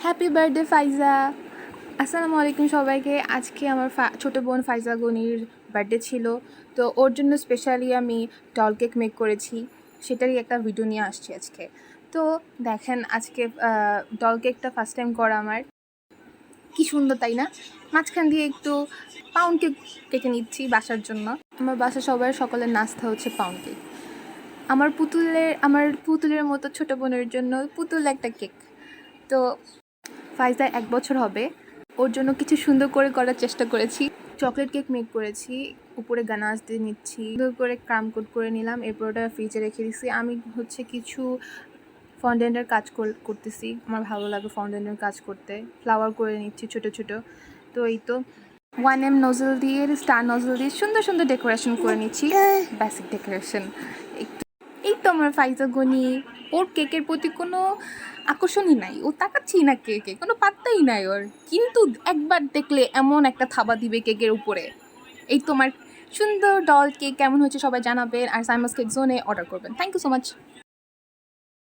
Happy birthday ফাইজা। আসসালামু আলাইকুম সবাইকে। আজকে আমার ছোটো বোন ফাইজা গনির বার্থডে ছিল, তো ওর জন্য স্পেশালি আমি ডল কেক মেক করেছি, সেটারই একটা ভিডিও নিয়ে আসছি আজকে। তো দেখেন আজকে ডল কেকটা ফার্স্ট টাইম করা আমার, কি সুন্দর তাই না? মাঝখান দিয়ে একটু পাউন্ড কেক কেটে নিচ্ছি বাসার জন্য। আমার বাসা সকলের নাস্তা হচ্ছে পাউন্ড কেক। আমার পুতুলের মতো ছোটো বোনের জন্য পুতুল একটা কেক। তো ফাইজা 1 বছর হবে, ওর জন্য কিছু সুন্দর করে করার চেষ্টা করেছি। চকলেট কেক মেক করেছি, উপরে গানাশ দিয়ে নিচ্ছি, সুন্দর করে ক্রাম কোট করে নিলাম, এরপর ওটা ফ্রিজে রেখে দিচ্ছি। আমি কিছু ফন্ডেন্টের কাজ করতেছি, আমার ভালো লাগে ফন্ডেন্টের কাজ করতে। ফ্লাওয়ার করে নিচ্ছি ছোটো ছোটো। তো এই তো 1M নজল দিয়ে, স্টার নজল দিয়ে সুন্দর সুন্দর ডেকোরেশন করে নিচ্ছি, বেসিক ডেকোরেশন। এই তো আমার ফাইজা গনি, ওর কেকের প্রতি কোনো আকর্ষণই নাই, ও তাকাচ্ছেই না কেকে, কোনো পাত্তাই নাই ওর, কিন্তু একবার দেখলে এমন একটা থাবা দিবে কেকের উপরে। এই তোমার সুন্দর ডল কেক কেমন হয়েছে সবাই জানাবেন, আর সাইমাস কেক জোনে অর্ডার করবেন। Thank you so much.